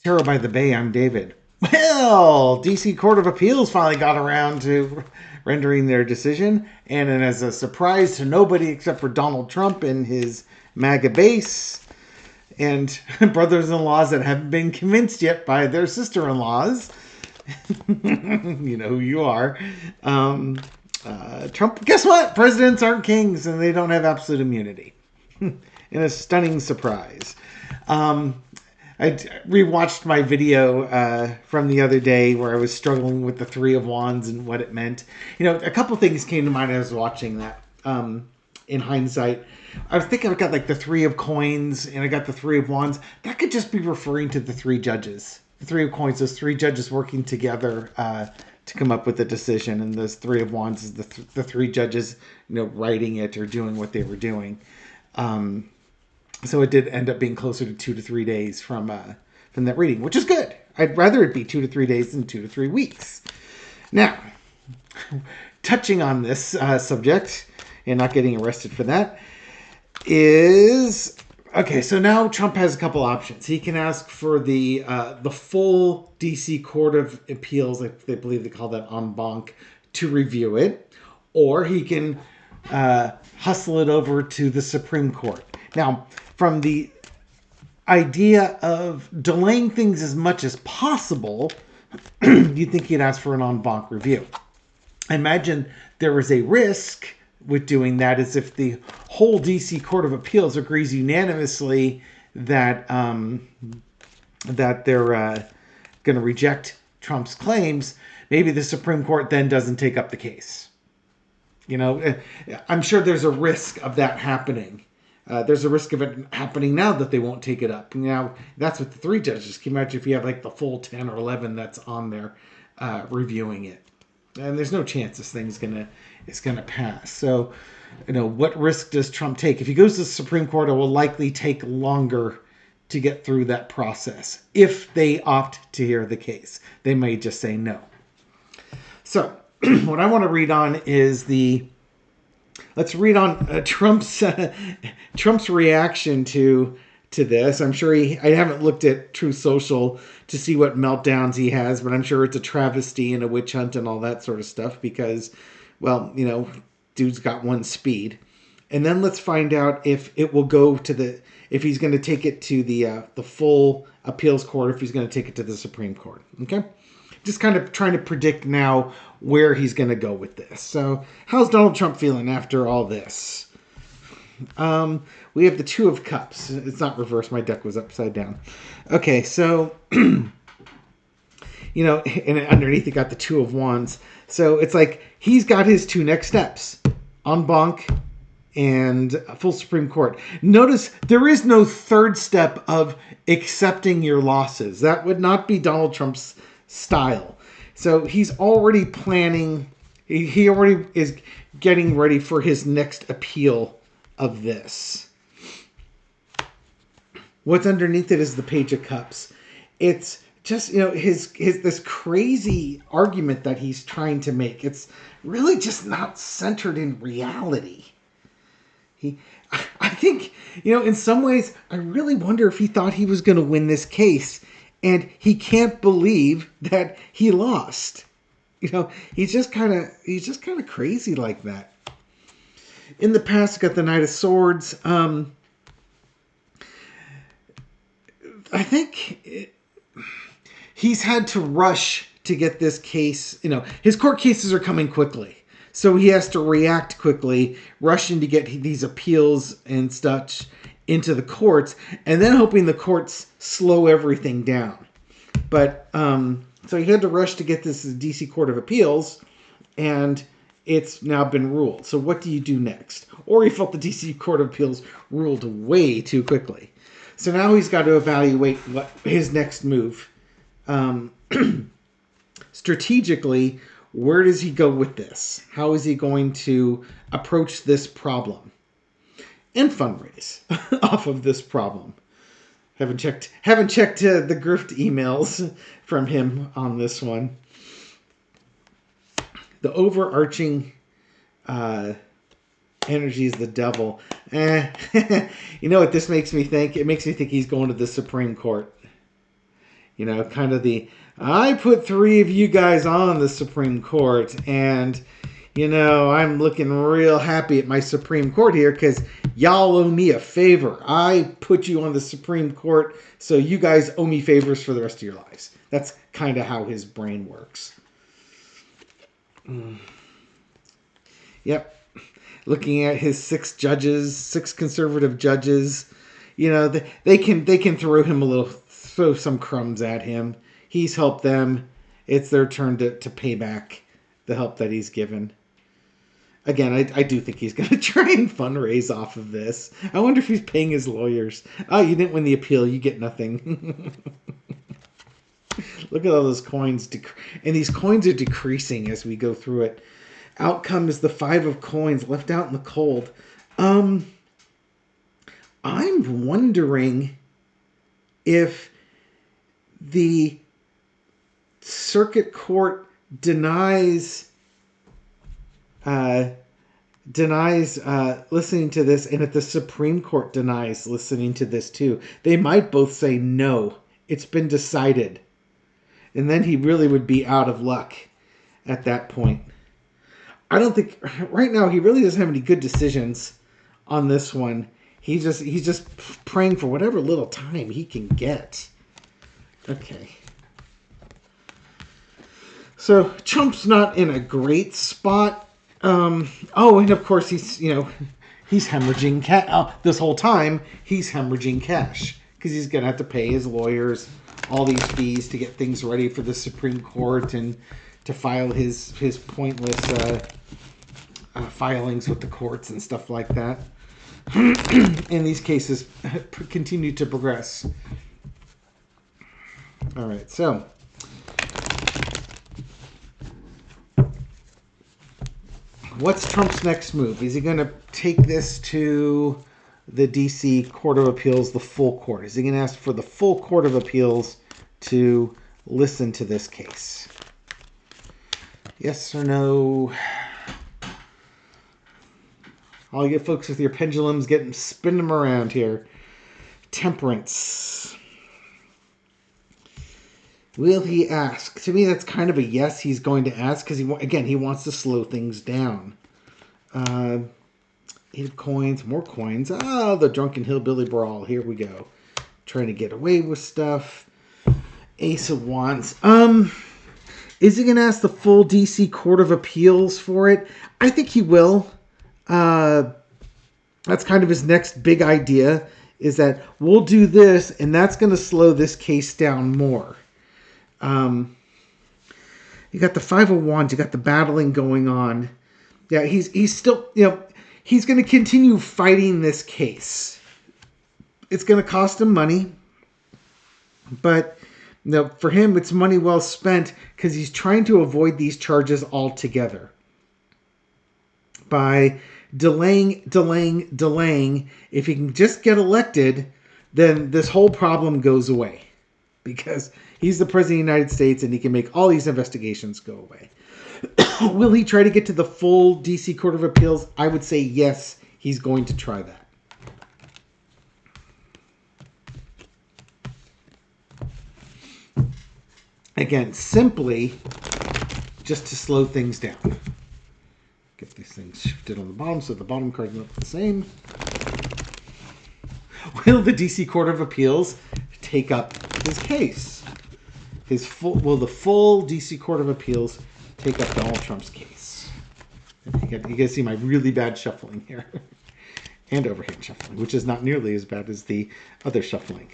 Terror by the Bay, I'm David. Well, DC Court of Appeals finally got around to rendering their decision, and as a surprise to nobody except for Donald Trump and his MAGA base, and brothers-in-laws that haven't been convinced yet by their sister-in-laws, you know who you are, Trump, guess what? Presidents aren't kings, and they don't have absolute immunity. In a stunning surprise. I rewatched my video from the other day where I was struggling with the Three of Wands and what it meant. You know, a couple things came to mind as I was watching that. In hindsight, I was thinking I got like the Three of Coins and I got the Three of Wands. That could just be referring to the three judges. The Three of Coins, those three judges working together to come up with a decision, and those Three of Wands is the three judges, you know, writing it or doing what they were doing. So it did end up being closer to 2 to 3 days from that reading, which is good. I'd rather it be 2 to 3 days than 2 to 3 weeks. Now, touching on this subject and not getting arrested for that is okay. So now Trump has a couple options. He can ask for the full DC Court of Appeals, like they believe they call that en banc, to review it, or he can hustle it over to the Supreme Court. Now, from the idea of delaying things as much as possible, you'd think he'd ask for an en banc review. I imagine there is a risk with doing that, is if the whole DC Court of Appeals agrees unanimously that that they're going to reject Trump's claims, maybe the Supreme Court then doesn't take up the case. You know, I'm sure there's a risk of that happening. There's a risk of it happening now that they won't take it up. Now, that's what the three judges. Can you imagine if you have like the full 10 or 11 that's on there reviewing it? And there's no chance this thing's gonna pass. So, you know, what risk does Trump take? If he goes to the Supreme Court, it will likely take longer to get through that process. If they opt to hear the case, they may just say no. So, what I want to read on is let's read on Trump's reaction to this. I'm sure I haven't looked at Truth Social to see what meltdowns he has, but I'm sure it's a travesty and a witch hunt and all that sort of stuff because, well, you know, dude's got one speed. And then let's find out if it will go to if he's going to take it to the full appeals court, if he's going to take it to the Supreme Court. Okay? Just kind of trying to predict now where he's going to go with this. So, how's Donald Trump feeling after all this? We have the Two of Cups. It's not reversed. My deck was upside down. Okay, so, you know, and underneath it got the Two of Wands. So, it's like he's got his two next steps. En banc and full Supreme Court. Notice there is no third step of accepting your losses. That would not be Donald Trump's style. So he's already planning, he already is getting ready for his next appeal of this. What's underneath it is the Page of Cups. It's just, you know, his this crazy argument that he's trying to make. It's really just not centered in reality. I think, you know, in some ways, I really wonder if he thought he was going to win this case. And he can't believe that he lost. You know, he's just kind of crazy like that. In the past, got the Knight of Swords. I think he's had to rush to get this case. You know, his court cases are coming quickly, so he has to react quickly, rushing to get these appeals and such into the courts, and then hoping the courts slow everything down. But so he had to rush to get this DC Court of Appeals, and it's now been ruled. So what do you do next? Or he felt the DC Court of Appeals ruled way too quickly. So now he's got to evaluate what his next move. Strategically, where does he go with this? How is he going to approach this problem? And fundraise off of this problem. Haven't checked the grift emails from him on this one. The overarching energy is the devil. You know what this makes me think? It makes me think he's going to the Supreme Court. You know, kind of I put 3 of you guys on the Supreme Court, and, you know, I'm looking real happy at my Supreme Court here because y'all owe me a favor. I put you on the Supreme Court, so you guys owe me favors for the rest of your lives. That's kind of how his brain works. Yep. Looking at his 6 judges, 6 conservative judges, you know, they can throw some crumbs at him. He's helped them. It's their turn to pay back the help that he's given. Again, I do think he's going to try and fundraise off of this. I wonder if he's paying his lawyers. Oh, you didn't win the appeal. You get nothing. Look at all those coins. And these coins are decreasing as we go through it. Outcome is the 5 of coins left out in the cold. I'm wondering if the circuit court denies listening to this, and if the Supreme Court denies listening to this too. They might both say no, it's been decided, and then he really would be out of luck at that point. I don't think right now he really doesn't have any good decisions on this one. He's just praying for whatever little time he can get. Okay. So Trump's not in a great spot. And of course he's hemorrhaging cash. This whole time he's hemorrhaging cash because he's gonna have to pay his lawyers all these fees to get things ready for the Supreme Court and to file his pointless filings with the courts and stuff like that. And these cases continue to progress. All right, so what's Trump's next move? Is he going to take this to the D.C. Court of Appeals, the full court? Is he going to ask for the full Court of Appeals to listen to this case? Yes or no? All you folks with your pendulums, spin them around here. Temperance. Will he ask? To me, that's kind of a yes. He's going to ask because he wants to slow things down. 8 of coins, more coins. The drunken hillbilly brawl. Here we go. Trying to get away with stuff. Ace of wands. Is he going to ask the full D.C. Court of Appeals for it? I think he will. That's kind of his next big idea, is that we'll do this, and that's going to slow this case down more. You got the 5 of wands, you got the battling going on. Yeah, he's still, he's going to continue fighting this case. It's going to cost him money, but for him, it's money well spent because he's trying to avoid these charges altogether. By delaying. If he can just get elected, then this whole problem goes away. Because he's the President of the United States and he can make all these investigations go away. Will he try to get to the full D.C. Court of Appeals? I would say yes, he's going to try that. Again, simply just to slow things down. Get these things shifted on the bottom so the bottom cards look the same. Will the D.C. Court of Appeals take up his case? Will the full D.C. Court of Appeals take up Donald Trump's case? You guys see my really bad shuffling here. And overhand shuffling, which is not nearly as bad as the other shuffling.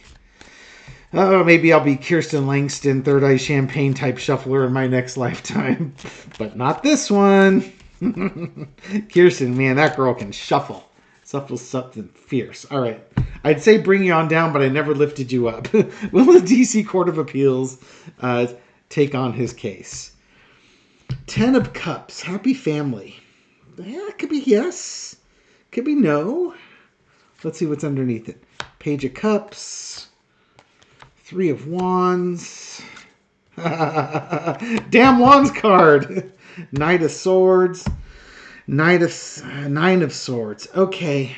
Oh, maybe I'll be Kirsten Langston, Third Eye Champagne type shuffler in my next lifetime. But not this one. Kirsten, man, that girl can shuffle. Shuffles something fierce. All right. I'd say bring you on down, but I never lifted you up. Will the D.C. Court of Appeals take on his case? 10 of Cups. Happy family. Yeah, it could be yes. Could be no. Let's see what's underneath it. Page of Cups. 3 of Wands. Damn Wands card. Knight of Swords. 9 of Swords. Okay.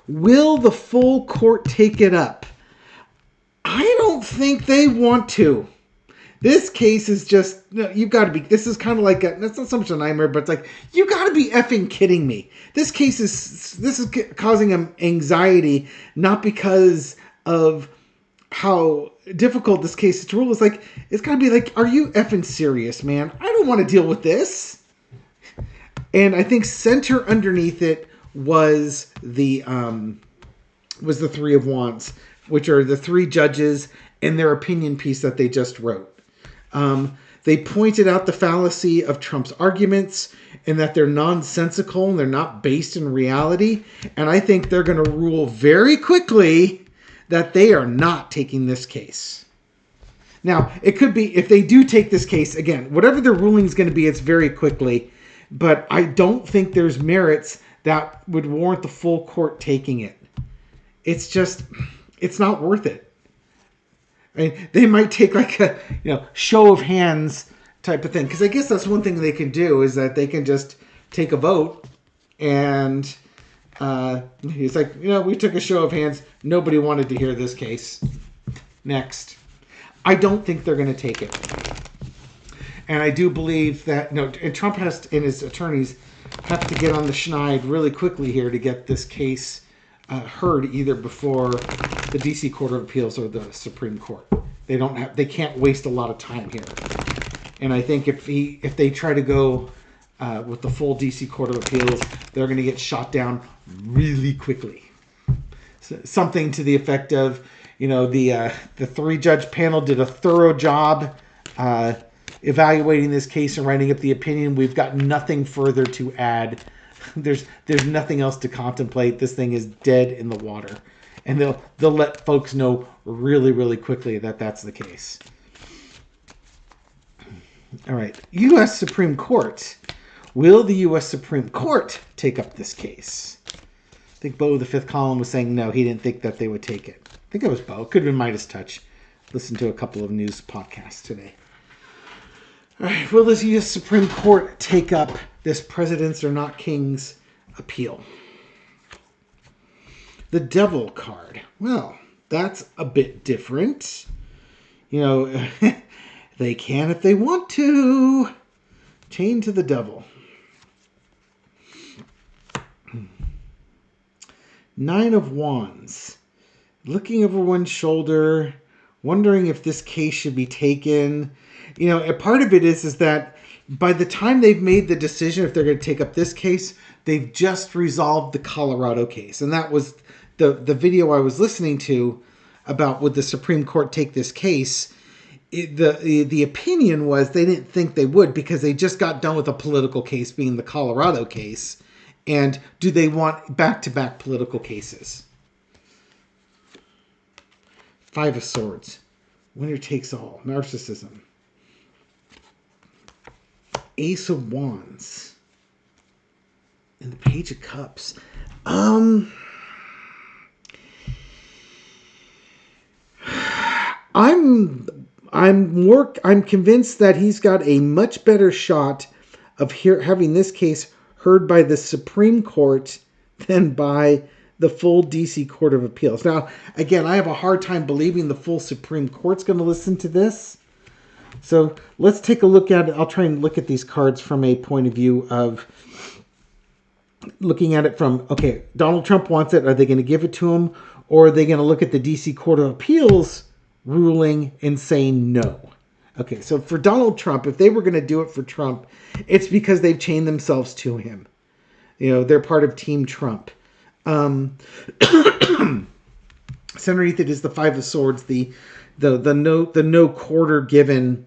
Will the full court take it up? I don't think they want to. This case is just, you've got to be, this is kind of like, that's not so much a nightmare, but it's like, you got to be effing kidding me. This is causing him anxiety, not because of how difficult this case is to rule. It's like, it's got to be like, are you effing serious, man? I don't want to deal with this. And I think center underneath it was the Three of Wands, which are the three judges and their opinion piece that they just wrote. They pointed out the fallacy of Trump's arguments and that they're nonsensical and they're not based in reality. And I think they're going to rule very quickly that they are not taking this case. Now, it could be, if they do take this case, again, whatever the ruling is going to be, it's very quickly. But I don't think there's merits that would warrant the full court taking it. It's just, it's not worth it. I mean, they might take like a, show of hands type of thing. Because I guess that's one thing they can do, is that they can just take a vote and he's like, we took a show of hands. Nobody wanted to hear this case. Next. I don't think they're going to take it. And I do believe that, and Trump and his attorneys have to get on the schneid really quickly here to get this case heard either before the D.C. Court of Appeals or the Supreme Court. They can't waste a lot of time here. And I think if they try to go with the full D.C. Court of Appeals, they're going to get shot down really quickly. So, something to the effect of, the three-judge panel did a thorough job evaluating this case and writing up the opinion. We've got nothing further to add. There's nothing else to contemplate. This thing is dead in the water. And they'll let folks know really, really quickly that that's the case. All right. U.S. Supreme Court. Will the U.S. Supreme Court take up this case? I think Bo, the fifth column, was saying no, he didn't think that they would take it. I think it was Bo. It could have been Midas Touch. Listened to a couple of news podcasts today. All right. Will the U.S. Supreme Court take up this presidents are not kings appeal? The devil card. Well, that's a bit different. They can if they want to. Chained to the devil. Nine of Wands. Looking over one's shoulder, wondering if this case should be taken. A part of it is that by the time they've made the decision if they're going to take up this case, they've just resolved the Colorado case. And that was the video I was listening to about would the Supreme Court take this case. The opinion was they didn't think they would because they just got done with a political case, being the Colorado case. And do they want back-to-back political cases? Five of Swords. Winner takes all. Narcissism. Ace of Wands. And the Page of Cups. I'm convinced that he's got a much better shot of having this case heard by the Supreme Court than by the full D.C. Court of Appeals. Now, again, I have a hard time believing the full Supreme Court's going to listen to this. So let's take a look at it. I'll try and look at these cards from a point of view of looking at it from, okay, Donald Trump wants it. Are they going to give it to him? Or are they going to look at the D.C. Court of Appeals ruling and say no? Okay, so for Donald Trump, if they were going to do it for Trump, it's because they've chained themselves to him. They're part of Team Trump. Underneath it is the Five of Swords, the no quarter given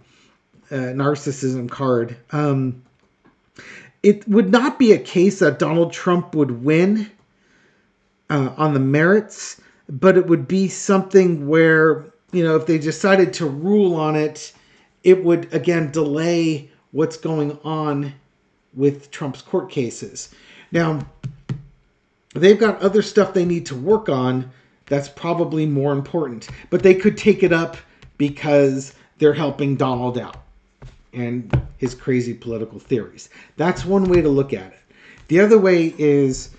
narcissism card. It would not be a case that Donald Trump would win on the merits, but it would be something where, if they decided to rule on it, it would, again, delay what's going on with Trump's court cases. Now, they've got other stuff they need to work on that's probably more important. But they could take it up because they're helping Donald out and his crazy political theories. That's one way to look at it. The other way is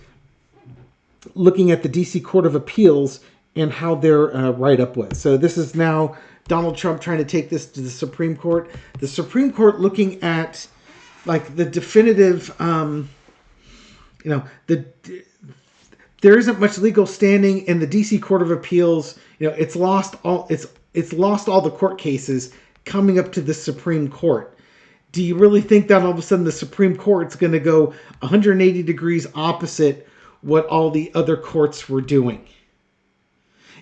looking at the D.C. Court of Appeals and how their write-up was. So this is now Donald Trump trying to take this to the Supreme Court. The Supreme Court looking at like the definitive, there isn't much legal standing in the D.C. Court of Appeals. It's lost all the court cases coming up to the Supreme Court. Do you really think that all of a sudden the Supreme Court's going to go 180 degrees opposite what all the other courts were doing?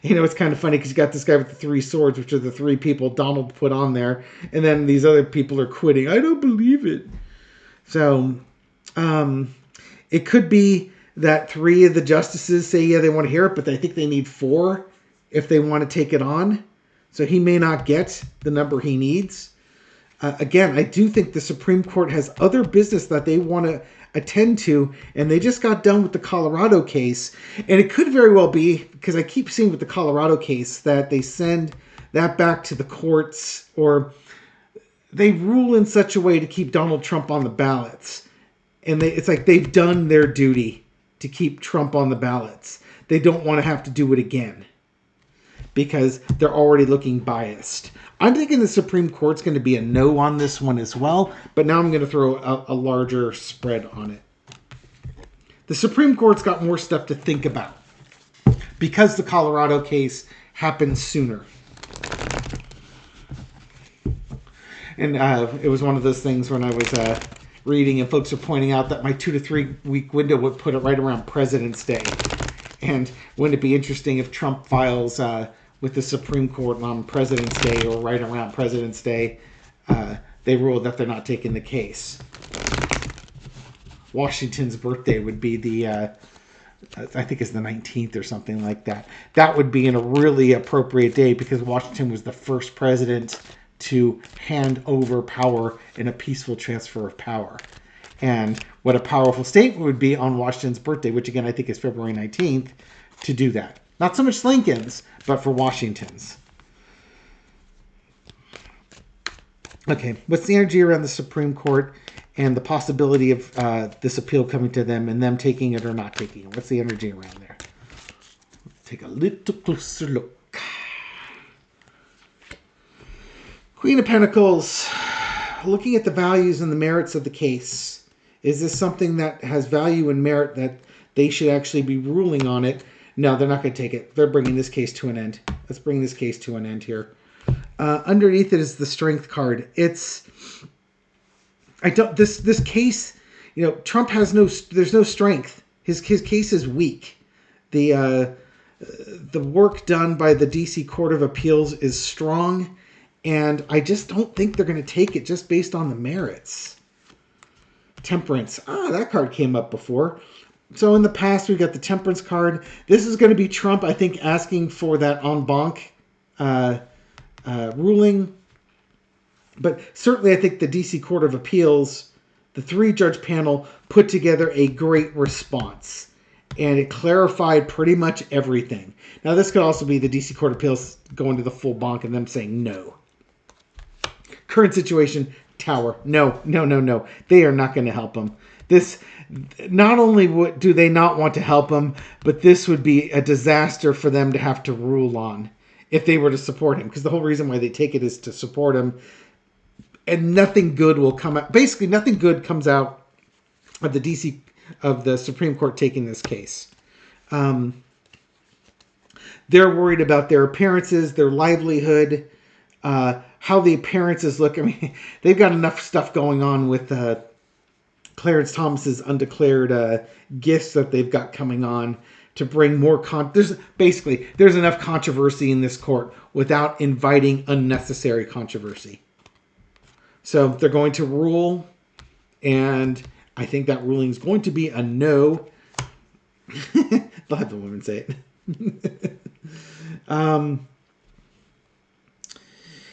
It's kind of funny because you got this guy with the 3 swords, which are the 3 people Donald put on there, and then these other people are quitting. I don't believe it. So, it could be that 3 of the justices say, yeah, they want to hear it, but I think they need 4 if they want to take it on. So he may not get the number he needs. Again, I do think the Supreme Court has other business that they want to attend to, and they just got done with the Colorado case. And it could very well be, because I keep seeing with the Colorado case, that they send that back to the courts, or they rule in such a way to keep Donald Trump on the ballots. And it's like they've done their duty to keep Trump on the ballots. They don't want to have to do it again because they're already looking biased. I'm thinking the Supreme Court's going to be a no on this one as well, but now I'm going to throw a larger spread on it. The Supreme Court's got more stuff to think about because the Colorado case happened sooner. And it was one of those things when I was reading and folks are pointing out that my 2 to 3 week window would put it right around President's Day. And wouldn't it be interesting if Trump files with the Supreme Court on President's Day or right around President's Day, they ruled that they're not taking the case. Washington's birthday would be the, I think it's the 19th or something like that. That would be in a really appropriate day because Washington was the first president to hand over power in a peaceful transfer of power. And what a powerful statement would be on Washington's birthday, which again I think is February 19th, to do that. Not so much Lincoln's, but for Washington's. Okay, what's the energy around the Supreme Court and the possibility of this appeal coming to them and them taking it or not taking it? What's the energy around there? Let's take a little closer look. Queen of Pentacles, looking at the values and the merits of the case. Is this something that has value and merit that they should actually be ruling on it? No, they're not going to take it. They're bringing this case to an end. Let's bring this case to an end here. Underneath it is the Strength card. This case, Trump has there's no strength. His case is weak. The work done by the DC Court of Appeals is strong, and I just don't think they're going to take it just based on the merits. Temperance. That card came up before. So in the past, we've got the Temperance card. This is going to be Trump, I think, asking for that en banc ruling. But certainly, I think the DC Court of Appeals, the 3-judge panel, put together a great response. And it clarified pretty much everything. Now, this could also be the DC Court of Appeals going to the full banc and them saying no. Current situation, Tower. No. They are not going to help him. This, not only do they not want to help him, but this would be a disaster for them to have to rule on if they were to support him. Because the whole reason why they take it is to support him. And nothing good will come out. Basically, nothing good comes out of the Supreme Court taking this case. They're worried about their appearances, their livelihood, how the appearances look. I mean, they've got enough stuff going on with Clarence Thomas's undeclared gifts that they've got coming on to bring more there's enough controversy in this court without inviting unnecessary controversy. So they're going to rule, and I think that ruling is going to be a no. They'll have the women say it.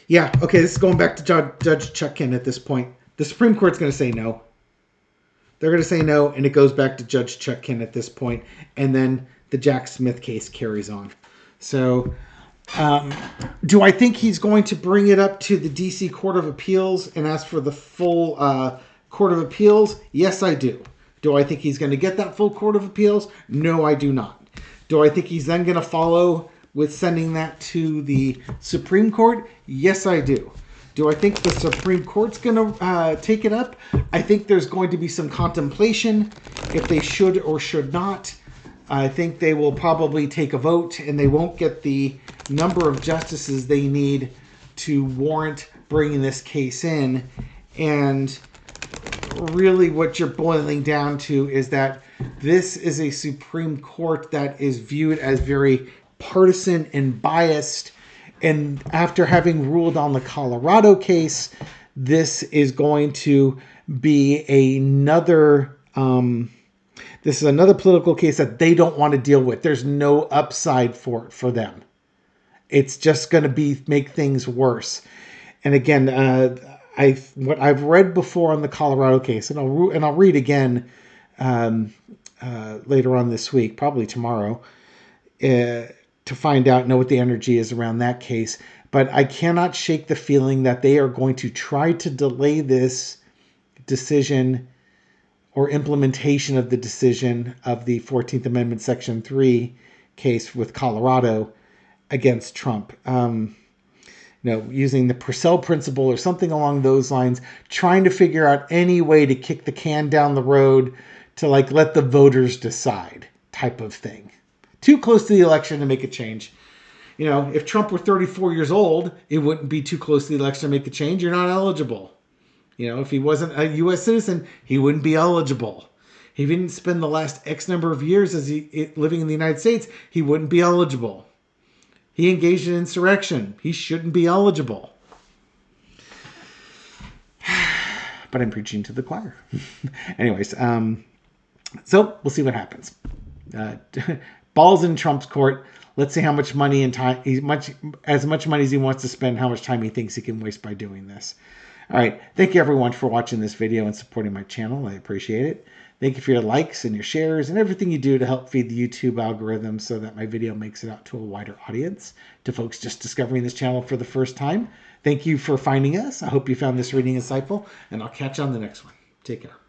Yeah, okay, this is going back to Judge Chutkan at this point. The Supreme Court's going to say no. They're going to say no, and it goes back to Judge Chutkan at this point, and then the Jack Smith case carries on. So, do I think he's going to bring it up to the D.C. Court of Appeals and ask for the full Court of Appeals? Yes, I do. Do I think he's going to get that full Court of Appeals? No, I do not. Do I think he's then going to follow with sending that to the Supreme Court? Yes, I do. Do I think the Supreme Court's going to take it up? I think there's going to be some contemplation if they should or should not. I think they will probably take a vote, and they won't get the number of justices they need to warrant bringing this case in. And really what you're boiling down to is that this is a Supreme Court that is viewed as very partisan and biased. And after having ruled on the Colorado case, this is going to be another this is another political case that they don't want to deal with. There's no upside for it for them. It's just going to make things worse. And again, what I've read before on the Colorado case, and I'll read again later on this week, probably tomorrow, to find out, know what the energy is around that case. But I cannot shake the feeling that they are going to try to delay this decision or implementation of the decision of the 14th Amendment Section 3 case with Colorado against Trump. Using the Purcell principle or something along those lines, trying to figure out any way to kick the can down the road to let the voters decide type of thing. Too close to the election to make a change. If Trump were 34 years old, it wouldn't be too close to the election to make a change. You're not eligible. If he wasn't a U.S. citizen, he wouldn't be eligible. If he didn't spend the last X number of years living in the United States, he wouldn't be eligible. He engaged in insurrection. He shouldn't be eligible. But I'm preaching to the choir. Anyways, so we'll see what happens. Ball's in Trump's court. Let's see how much money and time, as much money as he wants to spend, how much time he thinks he can waste by doing this. All right. Thank you, everyone, for watching this video and supporting my channel. I appreciate it. Thank you for your likes and your shares and everything you do to help feed the YouTube algorithm so that my video makes it out to a wider audience, to folks just discovering this channel for the first time. Thank you for finding us. I hope you found this reading insightful, and I'll catch you on the next one. Take care.